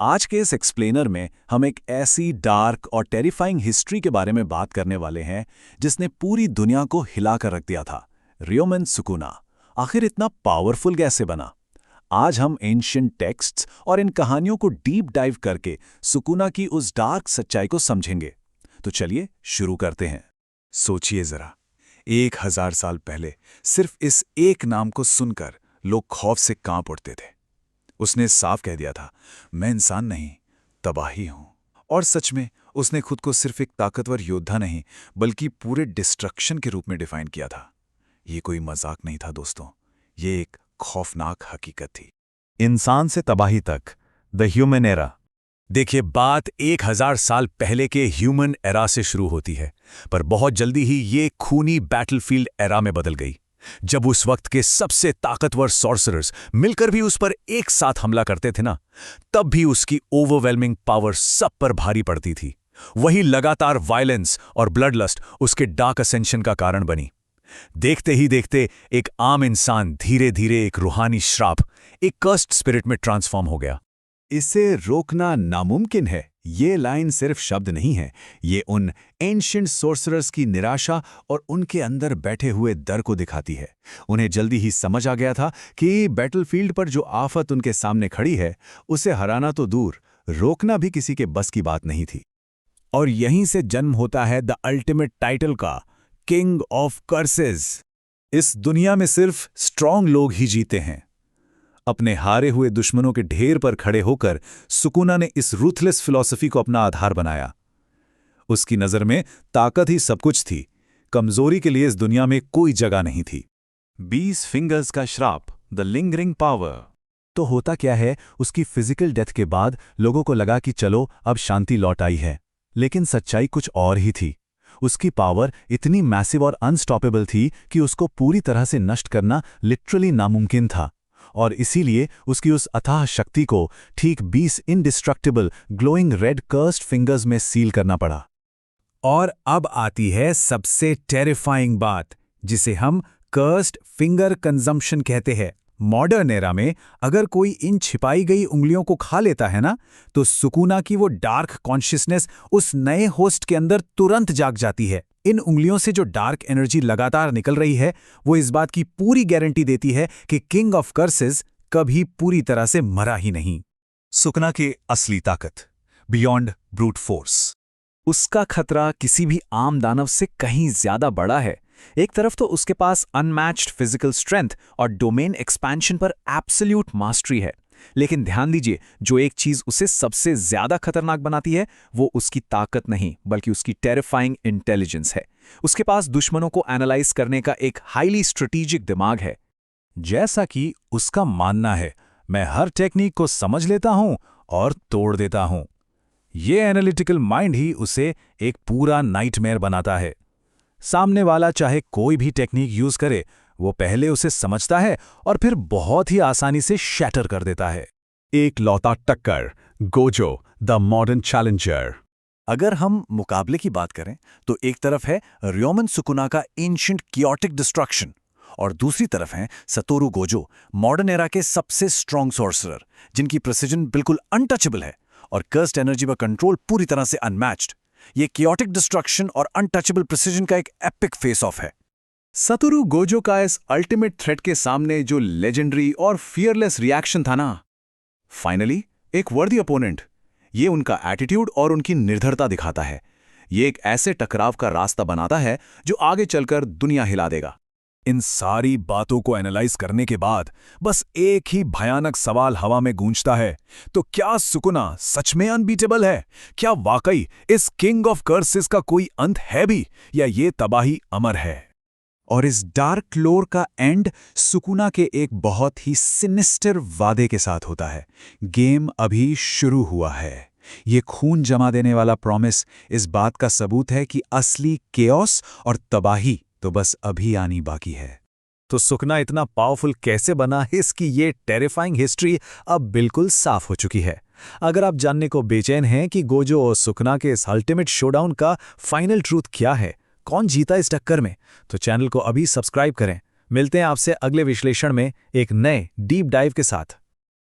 आज के इस एक्सप्लेनर में हम एक ऐसी डार्क और टेरिफाइंग हिस्ट्री के बारे में बात करने वाले हैं जिसने पूरी दुनिया को हिला कर रख दिया था। रियोमन सुकुना आखिर इतना पावरफुल कैसे बना? आज हम एंशिएंट टेक्स्ट्स और इन कहानियों को डीप डाइव करके सुकुना की उस डार्क सच्चाई को समझेंगे। तो चलिए शुरू करते हैं। सोचिए जरा, 1000 साल पहले सिर्फ इस एक नाम को सुनकर लोग खौफ से कांप उठते थे। उसने साफ कह दिया था, मैं इंसान नहीं, तबाही हूं। और सच में उसने खुद को सिर्फ एक ताकतवर योद्धा नहीं बल्कि पूरे डिस्ट्रक्शन के रूप में डिफाइन किया था। ये कोई मजाक नहीं था दोस्तों, ये एक खौफनाक हकीकत थी। इंसान से तबाही तक, द ह्यूमन एरा। देखिए, बात 1000 साल पहले के ह्यूमन एरा से शुरू होती है, पर बहुत जल्दी ही ये खूनी बैटलफील्ड एरा में बदल गई, जब उस वक्त के सबसे ताकतवर सॉर्सरर्स मिलकर भी उस पर एक साथ हमला करते थे ना, तब भी उसकी ओवरवेलमिंग पावर सब पर भारी पड़ती थी। वही लगातार वायलेंस और ब्लड लस्ट उसके डार्क असेंशन का कारण बनी। देखते ही देखते एक आम इंसान धीरे धीरे एक रूहानी श्राप, एक कर्स्ड स्पिरिट में ट्रांसफॉर्म हो गया। इसे रोकना नामुमकिन है, ये लाइन सिर्फ शब्द नहीं है, ये उन एंशिएंट सोर्सरर्स की निराशा और उनके अंदर बैठे हुए डर को दिखाती है। उन्हें जल्दी ही समझ आ गया था कि बैटलफील्ड पर जो आफत उनके सामने खड़ी है, उसे हराना तो दूर, रोकना भी किसी के बस की बात नहीं थी। और यहीं से जन्म होता है द अल्टीमेट टाइटल का, किंग ऑफ कर्सेस। इस दुनिया में सिर्फ स्ट्रांग लोग ही जीते हैं। अपने हारे हुए दुश्मनों के ढेर पर खड़े होकर सुकुना ने इस रूथलेस फिलॉसफी को अपना आधार बनाया। उसकी नजर में ताकत ही सब कुछ थी, कमजोरी के लिए इस दुनिया में कोई जगह नहीं थी। 20 फिंगर्स का श्राप, द लिंगरिंग पावर। तो होता क्या है, उसकी फिजिकल डेथ के बाद लोगों को लगा कि चलो अब शांति लौट आई है, लेकिन सच्चाई कुछ और ही थी। उसकी पावर इतनी मैसिव और अनस्टॉपेबल थी कि उसको पूरी तरह से नष्ट करना लिटरली नामुमकिन था, और इसीलिए उसकी उस अथाह शक्ति को ठीक 20 indestructible glowing red cursed fingers में सील करना पड़ा। और अब आती है सबसे टेरिफाइंग बात, जिसे हम कर्स्ड फिंगर कंजम्पशन कहते हैं। मॉडर्न एरा में अगर कोई इन छिपाई गई उंगलियों को खा लेता है ना, तो सुकुना की वो डार्क कॉन्शियसनेस उस नए होस्ट के अंदर तुरंत जाग जाती है। इन उंगलियों से जो डार्क एनर्जी लगातार निकल रही है, वो इस बात की पूरी गारंटी देती है कि किंग ऑफ कर्सेस कभी पूरी तरह से मरा ही नहीं। सुकुना की असली ताकत, बियॉन्ड ब्रूट फोर्स। उसका खतरा किसी भी आम दानव से कहीं ज्यादा बड़ा है। एक तरफ तो उसके पास अनमैच्ड फिजिकल स्ट्रेंथ और डोमेन एक्सपेंशन पर एब्सोल्यूट मास्टरी है, लेकिन ध्यान दीजिए, जो एक चीज उसे सबसे ज्यादा खतरनाक बनाती है, वो उसकी ताकत नहीं बल्कि उसकी टेरिफाइंग इंटेलिजेंस है। उसके पास दुश्मनों को एनालाइज करने का एक हाईली स्ट्रेटेजिक दिमाग है। जैसा कि उसका मानना है, मैं हर टेक्निक को समझ लेता हूं और तोड़ देता हूं। ये एनालिटिकल माइंड ही उसे एक पूरा नाइटमेयर बनाता है। सामने वाला चाहे कोई भी टेक्निक यूज करे, वो पहले उसे समझता है और फिर बहुत ही आसानी से शैटर कर देता है। एक लौता टक्कर, गोजो द मॉडर्न चैलेंजर। अगर हम मुकाबले की बात करें तो एक तरफ है रियोमन सुकुना का एंशिएंट कियोटिक डिस्ट्रक्शन, और दूसरी तरफ है सतोरु गोजो, मॉडर्न एरा के सबसे स्ट्रॉन्ग सॉर्सरर, जिनकी प्रिसिजन बिल्कुल अनटचेबल है और कर्स्ड एनर्जी पर कंट्रोल पूरी तरह से अनमैच्ड। ये कियोटिक डिस्ट्रक्शन और अनटचेबल प्रिसिजन का एक एपिक फेस ऑफ है। सतोरु गोजो का इस अल्टीमेट थ्रेट के सामने जो लेजेंडरी और फियरलेस रिएक्शन था ना, फाइनली एक वर्दी अपोनेंट। ये उनका एटीट्यूड और उनकी निर्धरता दिखाता है। ये एक ऐसे टकराव का रास्ता बनाता है जो आगे चलकर दुनिया हिला देगा। इन सारी बातों को एनालाइज करने के बाद बस एक ही भयानक सवाल हवा में गूंजता है, तो क्या सुकुना सच में अनबीटेबल है? क्या वाकई इस किंग ऑफ कर्सेस का कोई अंत है भी, या ये तबाही अमर है? और इस डार्क लोर का एंड सुकुना के एक बहुत ही सिनिस्टर वादे के साथ होता है। गेम अभी शुरू हुआ है। ये खून जमा देने वाला प्रॉमिस इस बात का सबूत है कि असली केओस और तबाही तो बस अभी आनी बाकी है। तो सुकुना इतना पावरफुल कैसे बना, इसकी ये टेरिफाइंग हिस्ट्री अब बिल्कुल साफ हो चुकी है। अगर आप जानने को बेचैन हैं कि गोजो और सुकुना के इस अल्टीमेट शोडाउन का फाइनल ट्रूथ क्या है, कौन जीता इस टक्कर में, तो चैनल को अभी सब्सक्राइब करें। मिलते हैं आपसे अगले विश्लेषण में एक नए डीप डाइव के साथ।